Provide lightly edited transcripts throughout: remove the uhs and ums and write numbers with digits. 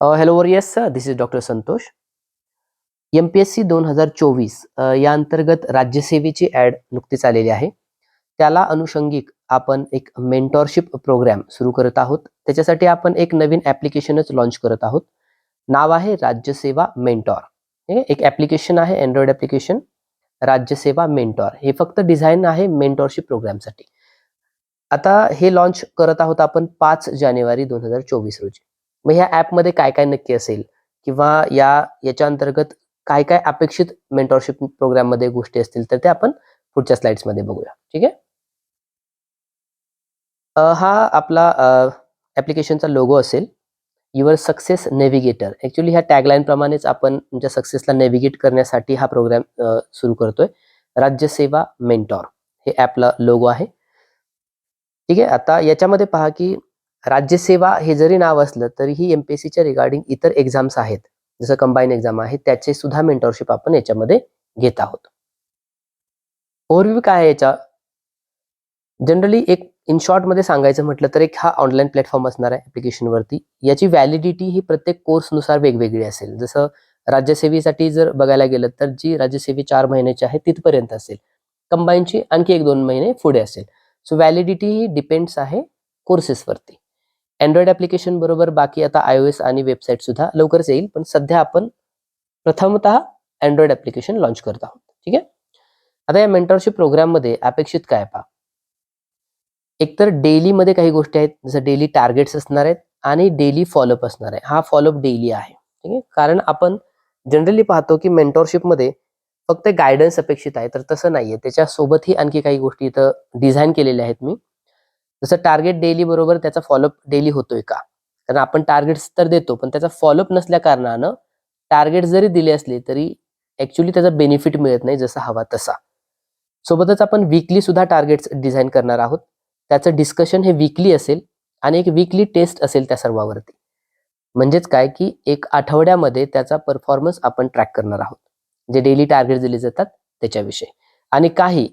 Hello warriors, this is Dr. Santosh. MPSC 2024 या अंतर्गत राज्यसेवेची add नुकतीच आलेली आहे. त्याला अनुषंगिक आपण एक मेंटॉरशिप प्रोग्राम सुरू करत आहोत. त्याच्यासाठी आपण एक नवीन ॲप्लिकेशनच लॉन्च करत आहोत. नाव आहे राज्यसेवा मेंटॉर. हे एक ॲप्लिकेशन आहे, अँड्रॉइड ॲप्लिकेशन राज्यसेवा मेंटॉर. हे फक्त डिझाईन आहे मेंटॉरशिप प्रोग्रामसाठी. आता हे लॉन्च करत आहोत आपण 5 जानेवारी 2024 रोजी. मग ह्या ॲपमध्ये काय काय नक्की असेल किंवा याच्या अंतर्गत काय काय अपेक्षित मेंटॉरशिप प्रोग्राममध्ये गोष्टी असतील तर ते आपण पुढच्या स्लाइड्समध्ये बघूया. ठीक आहे. हा आपला ॲप्लिकेशनचा लोगो असेल, युअर सक्सेस नेव्हिगेटर. ॲक्च्युली ह्या टॅगलाईन प्रमाणेच आपण तुमच्या सक्सेसला नेव्हिगेट करण्यासाठी हा प्रोग्राम सुरू करतोय. राज्यसेवा मेंटॉर हे ॲपला लोगो आहे. ठीक आहे. आता याच्यामध्ये पहा की राज्यसेवा हे जरी नाव असलं तरीही MPSCच्या रिगार्डिंग इतर एक्झाम्स आहेत, जसं कंबाईन एक्झाम आहे, त्याचे सुद्धा मेंटॉरशिप आपण याच्यामध्ये घेत आहोत. ओव्हरव्ह्यू काय आहे याचा? जनरली एक इन शॉर्टमध्ये सांगायचं म्हटलं तर एक हा ऑनलाईन प्लॅटफॉर्म असणार आहे ॲप्लिकेशनवरती. याची व्हॅलिडिटी ही प्रत्येक कोर्सनुसार वेगवेगळी असेल. जसं राज्यसेवेसाठी जर बघायला गेलं तर जी राज्यसेवे 4 महिन्याची आहे तिथपर्यंत असेल. कंबाईनची आणखी 1-2 महिने पुढे असेल. सो व्हॅलिडिटी ही डिपेंड्स आहे कोर्सेसवरती. अँड्रॉइड ॲप्लिकेशन बरोबर बाकी आता iOS आणि वेबसाईट सुद्धा लवकरच येईल, पण सध्या आपण प्रथमतः अँड्रॉइड ॲप्लिकेशन लॉन्च करत आहोत. ठीक आहे. आता या मेंटॉरशिप प्रोग्राममध्ये अपेक्षित काय पहा. एकतर डेलीमध्ये काही गोष्टी आहेत, जसं डेली टार्गेट्स असणार आहेत आणि डेली फॉलोअप असणार आहे. हा फॉलोअप डेली आहे. ठीक आहे. कारण आपण जनरली पाहतो की मेंटॉरशिपमध्ये फक्त गायडन्स अपेक्षित आहे, तर तसं नाहीये. त्याच्यासोबतही आणखी काही गोष्टी इथं डिझाईन केलेल्या आहेत मी. जसं टार्गेट डेली बरोबर त्याचा फॉलोअप डेली होतोय का? कारण आपण टार्गेट्स तर देतो, पण त्याचा फॉलोअप नसल्या कारणानं टार्गेट जरी दिले असले तरी ॲक्च्युली त्याचा बेनिफिट मिळत नाही जसा हवा तसा. सोबतच आपण वीकली सुद्धा टार्गेट्स डिझाईन करणार आहोत. त्याचं डिस्कशन हे वीकली असेल आणि एक वीकली टेस्ट असेल त्या सर्वावरती. म्हणजेच काय की एक आठवड्यामध्ये त्याचा परफॉर्मन्स आपण ट्रॅक करणार आहोत. जे डेली टार्गेट दिले जातात त्याच्याविषयी. आणि काही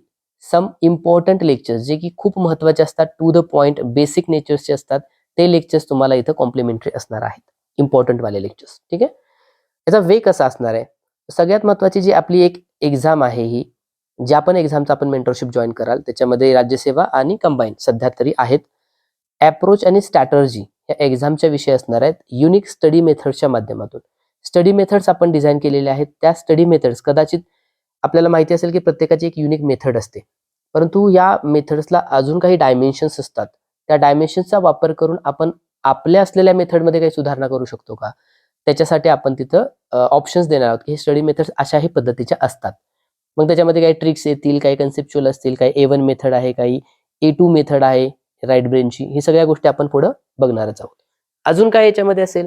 सम इम्पॉर्टंट लेक्चर्स जे की खूप महत्त्वाचे असतात, टू द पॉइंट बेसिक नेचर्सचे असतात, ते लेक्चर्स तुम्हाला इथं कॉम्प्लिमेंटरी असणार आहेत. इम्पॉर्टंट वाले लेक्चर्स. ठीक आहे. याचा वे कसा असणार आहे? सगळ्यात महत्त्वाची जी आपली एक एक्झाम आहे ही, ज्या पण एक्झामचा आपण मेंटरशिप जॉईन कराल त्याच्यामध्ये राज्यसेवा आणि कंबाईन सध्या तरी आहेत. अप्रोच आणि स्ट्रॅटर्जी या एक्झामच्या विषय असणार आहेत, युनिक स्टडी मेथड्सच्या माध्यमातून. स्टडी मेथड्स आपण डिझाईन केलेले आहेत. त्या स्टडी मेथड्स कदाचित आपल्याला माहिती असेल की प्रत्येकाची एक युनिक मेथड असते, परंतु या मेथड्सला अजून काही डायमेन्शन्स असतात. त्या डायमेन्शन्सचा वापर करून आपण आपल्या असलेल्या मेथडमध्ये काही सुधारणा करू शकतो का, त्याच्यासाठी आपण तिथं ऑप्शन्स देणार आहोत की हे स्टडी मेथड्स अशाही पद्धतीच्या असतात. मग त्याच्यामध्ये काही ट्रिक्स येतील, काही कन्सेप्च्युअल असतील, काही A1 मेथड आहे, काही A2 मेथड आहे राईट ब्रेनची. ही सगळ्या गोष्टी आपण पुढं बघणारच आहोत. अजून काय याच्यामध्ये असेल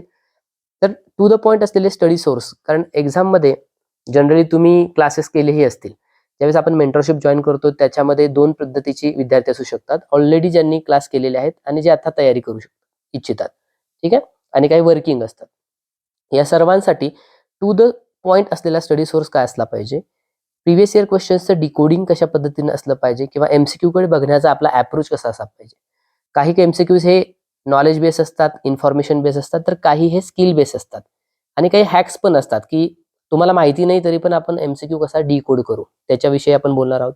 तर टू द पॉइंट असलेले स्टडी सोर्स. कारण एक्झाममध्ये जनरली तुम्ही क्लासेस केलेही असतील. ज्यावेळेस आपण मेंटरशिप जॉईन करतो त्याच्यामध्ये 2 पद्धतीची विद्यार्थी असू शकतात. ऑलरेडी ज्यांनी क्लास केलेले आहेत आणि जे आता तयारी करू इच्छितात. ठीक आहे. आणि काही वर्किंग असतात. या सर्वांसाठी टू द पॉइंट असलेला स्टडी सोर्स काय असला पाहिजे, प्रिव्हियस इयर क्वेश्चन्सचं डिकोडिंग कशा पद्धतीने असलं पाहिजे किंवा MCQ कडे बघण्याचा आपला अप्रोच कसा असला पाहिजे. काही MCQs हे नॉलेज बेस असतात, इन्फॉर्मेशन बेस असतात, तर काही हे स्किल बेस असतात. आणि काही हॅक्स पण असतात की तुम्हाला माहिती नाही तरी पण आपण MCQ कसा डिकोड करू त्याच्याविषयी आपण बोलणार आहोत.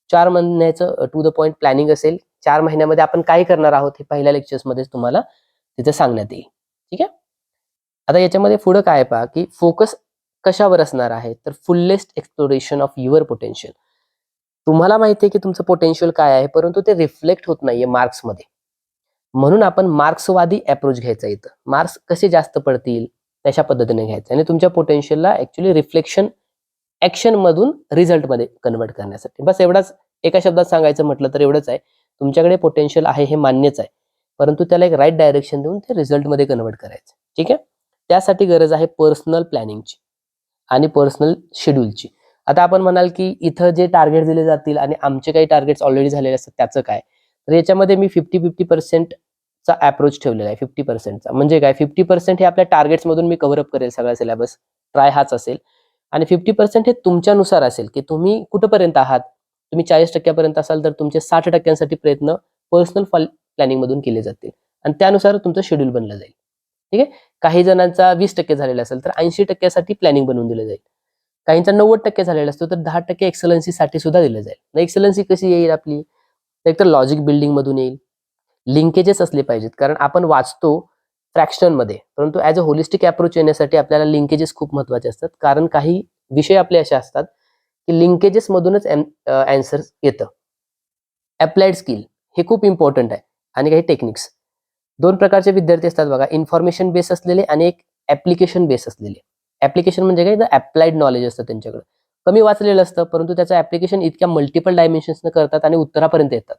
4 महिन्याचं टू द पॉइंट प्लॅनिंग असेल. 4 महिन्यामध्ये आपण काय करणार आहोत हे पहिल्या लेक्चर्समध्येच तुम्हाला तिथे सांगण्यात येईल. ठीक आहे. आता याच्यामध्ये पुढं काय पहा की फोकस कशावर असणार आहे, तर फुल्लेस्ट एक्सप्लोरेशन ऑफ युअर पोटेन्शियल. तुम्हाला माहिती आहे की तुमचं पोटेन्शियल काय आहे, परंतु ते रिफ्लेक्ट होत नाहीये मार्क्समध्ये. म्हणून आपण मार्क्सवादी अप्रोच घ्यायचा इथं. मार्क्स कसे जास्त पडतील तशा पद्धतीने घ्यायचं आणि तुमच्या पोटेन्शियलला ॲक्च्युली रिफ्लेक्शन ॲक्शनमधून रिझल्टमध्ये कन्व्हर्ट करण्यासाठी. बस एवढाच एका शब्दात सांगायचं म्हटलं तर एवढंच आहे. तुमच्याकडे पोटेन्शियल आहे हे मान्यच आहे, परंतु त्याला एक राईट डायरेक्शन देऊन ते रिझल्टमध्ये कन्व्हर्ट करायचं. ठीक आहे. त्यासाठी गरज आहे पर्सनल प्लॅनिंगची आणि पर्सनल शेड्यूलची. आता आपण म्हणाल की इथं जे टार्गेट दिले जातील आणि आमचे काही टार्गेट्स ऑलरेडी झालेले असतात त्याचं काय, तर याच्यामध्ये मी 50-50% चा अप्रोच ठेवलेला आहे. 50%चा म्हणजे काय, 50% हे आपल्या टार्गेट्समधून मी कव्हर अप करेल सगळा सिलेबस, ट्राय हाच असेल. आणि 50% हे तुमच्यानुसार असेल की तुम्ही कुठपर्यंत आहात. तुम्ही 40% पर्यंत असाल तर तुमचे 60% प्रयत्न पर्सनल प्लॅनिंग मधून केले जातील आणि त्यानुसार तुमचं शेड्यूल बनलं जाईल. ठीक आहे. काही जणांचा 20% झालेला असेल तर 80% प्लॅनिंग बनवून दिलं जाईल. काहींचा 90% झालेला असतो तर 10% एक्सलन्सीसाठी सुद्धा दिलं जाईल. एक्सलन्सी कशी येईल आपली? एकतर लॉजिक बिल्डिंग मधून येईल, लिंकेजेस असले पाहिजेत, कारण आपण वाचतो फ्रॅक्शनमध्ये, परंतु ॲज अ होलिस्टिक अप्रोच येण्यासाठी आपल्याला लिंकेजेस खूप महत्त्वाचे असतात, कारण काही विषय आपले असे असतात की लिंकेजेस मधूनच आन्सर येतं. अप्लाइड स्किल हे खूप इम्पॉर्टंट आहे आणि काही टेक्निक्स. 2 प्रकारचे विद्यार्थी असतात बघा, इन्फॉर्मेशन बेस असलेले आणि एक ॲप्लिकेशन बेस असलेले. ॲप्लिकेशन म्हणजे काय, तर ॲप्लाइड नॉलेज असतं त्यांच्याकडे. कमी वाचलेलं असतं, परंतु त्याचं ॲप्लिकेशन इतक्या मल्टिपल डायमेन्शन्सनं करतात आणि उत्तरापर्यंत येतात.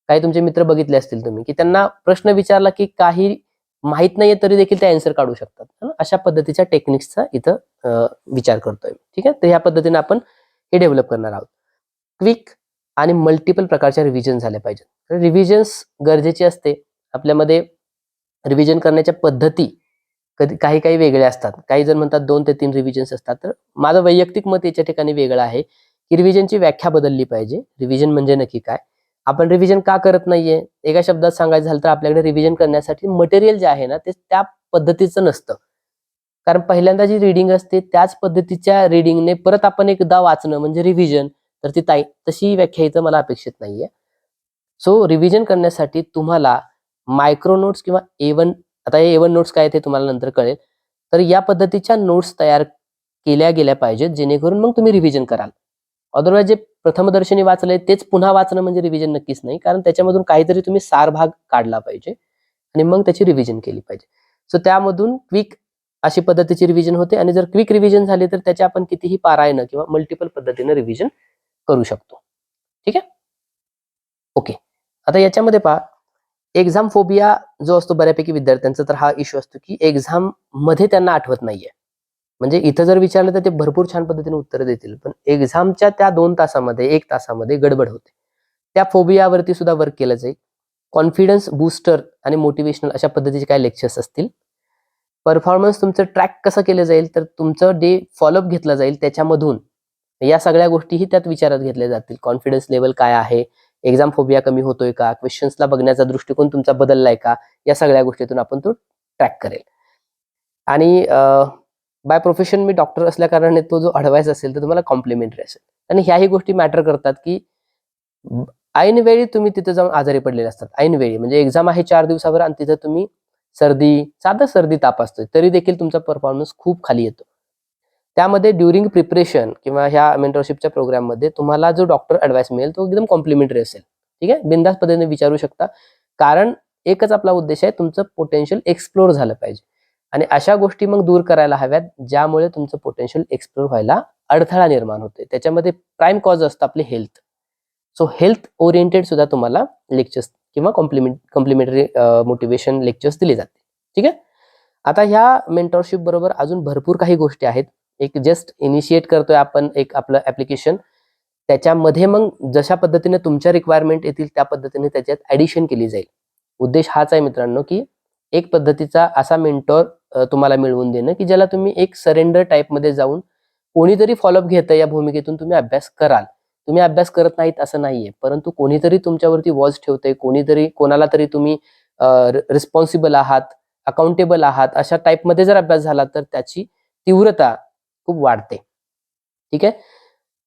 काही तुमचे मित्र बघितले असतील तुम्ही, की त्यांना प्रश्न विचारला की काही माहीत नाहीये तरी देखील ते आन्सर काढू शकतात. अशा पद्धतीच्या टेक्निक्सचा इथं विचार करतोय. ठीक आहे. तर ह्या पद्धतीने आपण हे डेव्हलप करणार आहोत. क्विक आणि मल्टिपल प्रकारच्या रिव्हिजन झाल्या पाहिजेत. तर रिव्हिजन्स गरजेची असते. आपल्यामध्ये रिव्हिजन करण्याच्या पद्धती कधी काही वेगळ्या असतात. काही जण म्हणतात 2 ते 3 रिव्हिजन्स असतात. तर माझं वैयक्तिक मत याच्या ठिकाणी वेगळं आहे, की रिव्हिजनची व्याख्या बदलली पाहिजे. रिव्हिजन म्हणजे नक्की काय? आपण रिव्हिजन का करत नाहीये? एका शब्दात सांगायचं झालं तर आपल्याकडे रिव्हिजन करण्यासाठी मटेरियल जे आहे ना, ते त्या पद्धतीचं नसतं. कारण पहिल्यांदा जी रीडिंग असते त्याच पद्धतीच्या रीडिंगने परत आपण एकदा वाचणं म्हणजे रिव्हिजन. तर ती तशी व्याख्या इथं मला अपेक्षित नाहीये. सो रिव्हिजन करण्यासाठी तुम्हाला मायक्रो नोट्स किंवा A1, आता हे A1 नोट्स काय ते तुम्हाला नंतर कळेल. तर या पद्धतीच्या नोट्स तयार केल्या गेल्या पाहिजेत, जेणेकरून मग तुम्ही रिव्हिजन कराल. अदरवाईज जे प्रथमदर्शनी वाचलंय तेच पुन्हा वाचणं म्हणजे रिव्हिजन नक्कीच नाही. कारण त्याच्यामधून काहीतरी तुम्ही सार भाग काढला पाहिजे आणि मग त्याची रिव्हिजन केली पाहिजे. सो त्यामधून क्विक अशी पद्धतीची रिव्हिजन होते आणि जर क्विक रिव्हिजन झाली तर त्याचे आपण कितीही पारायणं किंवा मल्टिपल पद्धतीनं रिव्हिजन करू शकतो. ठीक आहे? ओके. आता याच्यामध्ये पहा, एक्झाम फोबिया जो असतो बऱ्यापैकी विद्यार्थ्यांचा, तर हा इश्यू असतो की एक्झाममध्ये त्यांना आठवत नाहीये. म्हणजे इथं जर विचारलं तर ते भरपूर छान पद्धतीने उत्तरं देतील. पण एक्झामच्या त्या 2 तासामध्ये, 1 तासामध्ये गडबड होते. त्या फोबियावरती सुद्धा वर्क केलं जाईल. कॉन्फिडन्स बूस्टर आणि मोटिव्हेशनल अशा पद्धतीचे काही लेक्चर्स असतील. परफॉर्मन्स तुमचं ट्रॅक कसं केलं जाईल, तर तुमचं डे फॉलोअप घेतला जाईल त्याच्यामधून. या सगळ्या गोष्टीही त्यात विचारात घेतल्या जातील. कॉन्फिडन्स लेव्हल काय आहे? एक्झाम फोबिया कमी होतोय का? क्वेश्चन्सला बघण्याचा दृष्टिकोन तुमचा बदललाय का? या सगळ्या गोष्टीतून आपण तो ट्रॅक करेल. आणि बाय प्रोफेशन मी डॉक्टर असल्याकारणाने तो जो ॲडव्हाइस असेल, तर तुम्हाला कॉम्प्लिमेंटरी असेल. आणि ह्याही गोष्टी मॅटर करतात, की ऐनवेळी तुम्ही तिथे जाऊन आजारी पडलेले असतात. ऐनवेळी म्हणजे एक्झाम आहे 4 दिवसावर आणि तिथं तुम्ही साधा सर्दी ताप असतोय, तरी देखील तुमचा परफॉर्मन्स खूप खाली येतो. त्यामध्ये ड्युरिंग प्रिपरेशन किंवा ह्या मेंटरशिपच्या प्रोग्राममध्ये तुम्हाला जो डॉक्टर ॲडव्हाइस मिळेल, तो एकदम कॉम्प्लिमेंटरी असेल. ठीक आहे. बिनधास्त पद्धतीने विचारू शकता. कारण एकच आपला उद्देश आहे, तुमचं पोटेन्शियल एक्सप्लोर झालं पाहिजे. आणि अशा गोष्टी मग दूर करायला हव्यात, ज्यामुळे तुमचं पोटेन्शियल एक्सप्लोर व्हायला अडथळा निर्माण होतोय. त्याच्यामध्ये प्राईम कॉज असतं आपली हेल्थ. सो हेल्थ ओरिएंटेड सुद्धा तुम्हाला लेक्चर्स किंवा कॉम्प्लिमेंटरी मोटिव्हेशन लेक्चर्स दिले जाते. ठीक आहे. आता ह्या मेंटॉरशिप बरोबर अजून भरपूर काही गोष्टी आहेत. एक जस्ट इनिशिएट करतोय आपण एक आपलं ॲप्लिकेशन. त्याच्यामध्ये मग जशा पद्धतीने तुमच्या रिक्वायरमेंट येतील त्या पद्धतीने त्याच्यात ॲडिशन केली जाईल. उद्देश हाच आहे मित्रांनो, की एक पद्धतीचा असा मेंटॉर तुम्हाला मिळवून देणं, की ज्याला तुम्ही एक सरेंडर टाइपमध्ये जाऊन कोणीतरी फॉलोअप घेतंय या भूमिकेतून तुम्ही अभ्यास कराल. तुम्ही अभ्यास करत नाहीत असं नाहीये. परंतु कोणीतरी तुमच्यावरती वॉच ठेवतंय, कोणाला तरी तुम्ही रिस्पॉन्सिबल आहात, अकाउंटेबल आहात, अशा टाइपमध्ये जर अभ्यास झाला तर त्याची तीव्रता खूप वाढते. ठीक आहे.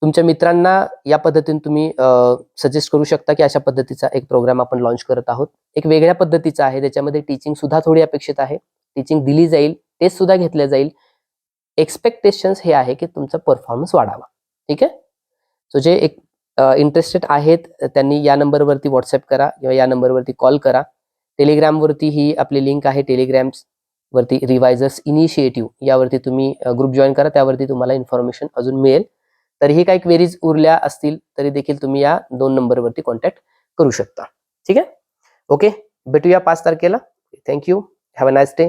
तुमच्या मित्रांना या पद्धतीने तुम्ही सजेस्ट करू शकता, की अशा पद्धतीचा एक प्रोग्राम आपण लॉन्च करत आहोत. एक वेगळ्या पद्धतीचा आहे. त्याच्यामध्ये टीचिंग सुद्धा थोडी अपेक्षित आहे. टीचिंग दिली जाईल, टेस्ट सुद्धा घेतल्या जाईल. एक्स्पेक्टेशन्स हे आहे, की तुमचा परफॉर्मन्स वाढावा. ठीक आहे. सो जे एक इंटरेस्टेड आहेत त्यांनी या नंबरवरती WhatsApp करा किंवा या नंबरवरती कॉल करा. टेलिग्रामवरती ही आपली लिंक आहे. टेलिग्राम्सवरती रिवायझर्स इनिशिएटिव्ह यावरती तुम्ही ग्रुप जॉइन करा. त्यावरती तुम्हाला इन्फॉर्मेशन अजून मिळेल. तरीही काही क्वेरीज उरल्या असतील तरी देखील तुम्ही या 2 नंबरवरती कॉन्टॅक्ट करू शकता. ठीक आहे. ओके. भेटूया 5 तारखेला. Thank you. Have a nice day.